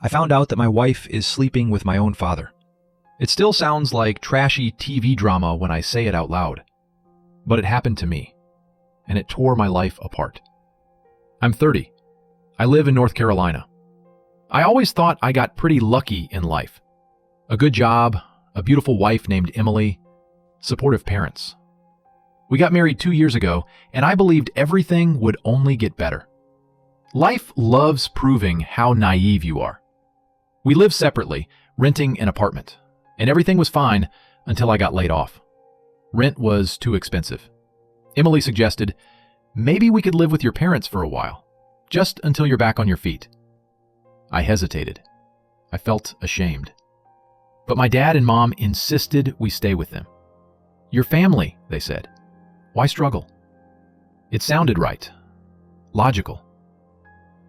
I found out that my wife is sleeping with my own father. It still sounds like trashy TV drama when I say it out loud. But it happened to me, and it tore my life apart. I'm 30. I live in North Carolina. I always thought I got pretty lucky in life. A good job, a beautiful wife named Emily, supportive parents. We got married 2 years ago, and I believed everything would only get better. Life loves proving how naive you are. We lived separately, renting an apartment, and everything was fine until I got laid off. Rent was too expensive. Emily suggested, maybe we could live with your parents for a while, just until you're back on your feet. I hesitated. I felt ashamed. But my dad and mom insisted we stay with them. Your family, they said. Why struggle? It sounded right. Logical.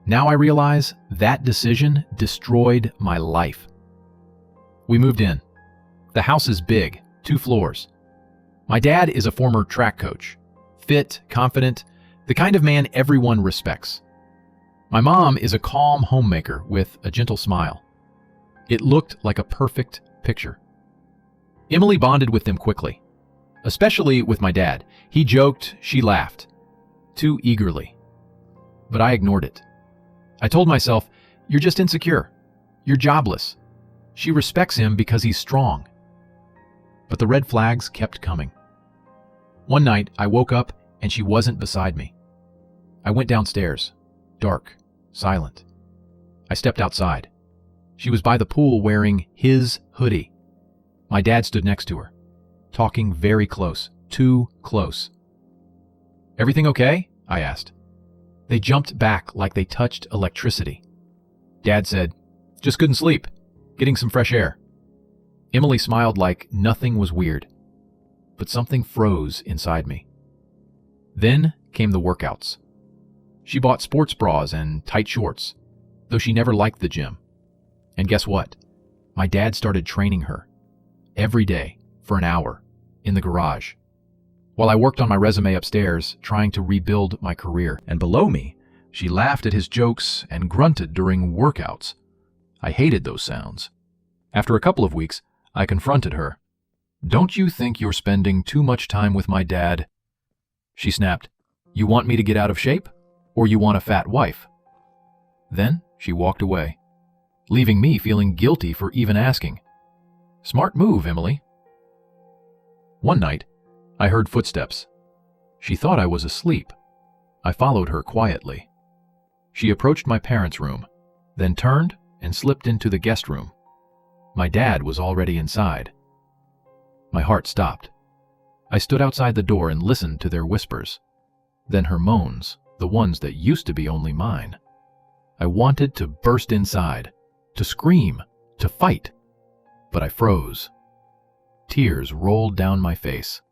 Now I realize that decision destroyed my life. We moved in. The house is big, 2 floors. My dad is a former track coach. Fit, confident, the kind of man everyone respects. My mom is a calm homemaker with a gentle smile. It looked like a perfect picture. Emily bonded with them quickly, especially with my dad. He joked, she laughed, too eagerly. But I ignored it. I told myself, you're just insecure. You're jobless. She respects him because he's strong. But the red flags kept coming. One night, I woke up and she wasn't beside me. I went downstairs, dark, silent. I stepped outside. She was by the pool wearing his hoodie. My dad stood next to her, talking very close, too close. Everything okay? I asked. They jumped back like they touched electricity. Dad said, just couldn't sleep, getting some fresh air. Emily smiled like nothing was weird, but something froze inside me. Then came the workouts. She bought sports bras and tight shorts, though she never liked the gym. And guess what? My dad started training her every day for an hour in the garage, while I worked on my resume upstairs, trying to rebuild my career. And below me, she laughed at his jokes and grunted during workouts. I hated those sounds. After a couple of weeks, I confronted her. Don't you think you're spending too much time with my dad? She snapped. You want me to get out of shape? Or you want a fat wife? Then she walked away, leaving me feeling guilty for even asking. Smart move, Emily. One night, I heard footsteps. She thought I was asleep. I followed her quietly. She approached my parents' room, then turned and slipped into the guest room. My dad was already inside. My heart stopped. I stood outside the door and listened to their whispers, then her moans, the ones that used to be only mine. I wanted to burst inside, to scream, to fight, but I froze. Tears rolled down my face.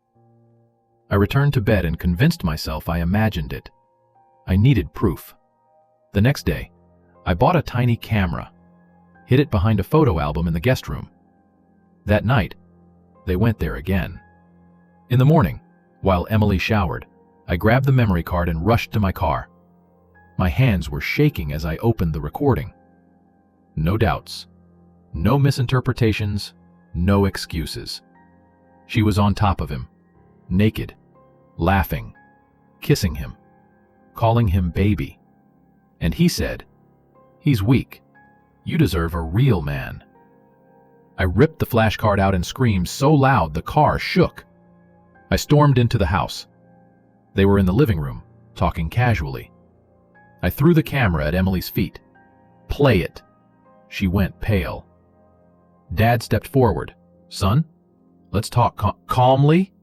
I returned to bed and convinced myself I imagined it. I needed proof. The next day, I bought a tiny camera, hid it behind a photo album in the guest room. That night, they went there again. In the morning, while Emily showered, I grabbed the memory card and rushed to my car. My hands were shaking as I opened the recording. No doubts, no misinterpretations, no excuses. She was on top of him, naked, laughing, kissing him, calling him baby. And he said, "He's weak. You deserve a real man." I ripped the flashcard out and screamed so loud the car shook. I stormed into the house. They were in the living room, talking casually. I threw the camera at Emily's feet. "Play it." She went pale. Dad stepped forward. "Son, let's talk calmly."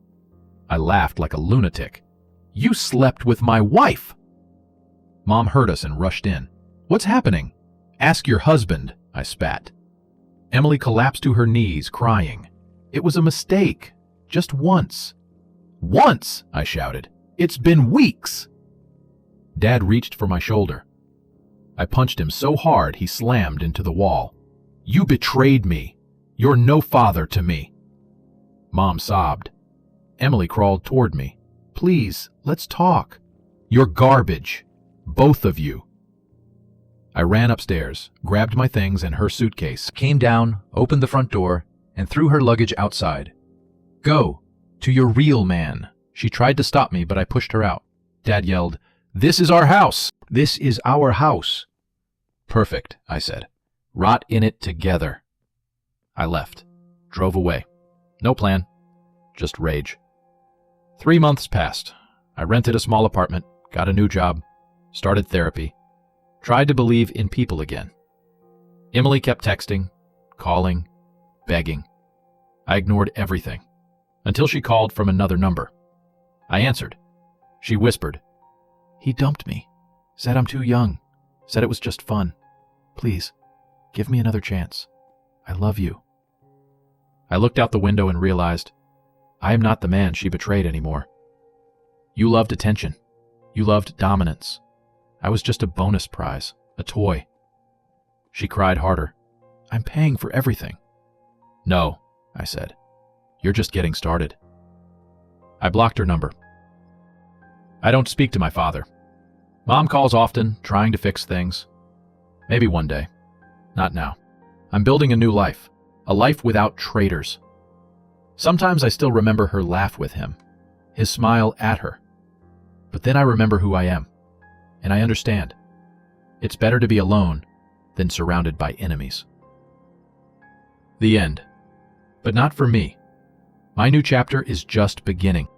I laughed like a lunatic. "You slept with my wife!" Mom heard us and rushed in. "What's happening?" "Ask your husband," I spat. Emily collapsed to her knees, crying. "It was a mistake. Just once." "Once!" I shouted. "It's been weeks!" Dad reached for my shoulder. I punched him so hard he slammed into the wall. "You betrayed me. You're no father to me." Mom sobbed. Emily crawled toward me. "Please, let's talk." "You're garbage. Both of you." I ran upstairs, grabbed my things and her suitcase, came down, opened the front door, and threw her luggage outside. "Go! To your real man!" She tried to stop me, but I pushed her out. Dad yelled, "This is our house! This is our house!" "Perfect," I said. "Rot in it together." I left, drove away. No plan, just rage. 3 months passed. I rented a small apartment, got a new job, started therapy, tried to believe in people again. Emily kept texting, calling, begging. I ignored everything, until she called from another number. I answered. She whispered, "He dumped me, said I'm too young, said it was just fun. Please, give me another chance. I love you." I looked out the window and realized, I am not the man she betrayed anymore. You loved attention. You loved dominance. I was just a bonus prize, a toy. She cried harder. "I'm paying for everything." "No," I said. "You're just getting started." I blocked her number. I don't speak to my father. Mom calls often, trying to fix things. Maybe one day. Not now. I'm building a new life. A life without traitors. Sometimes I still remember her laugh with him, his smile at her. But then I remember who I am, and I understand. It's better to be alone than surrounded by enemies. The end. But not for me. My new chapter is just beginning.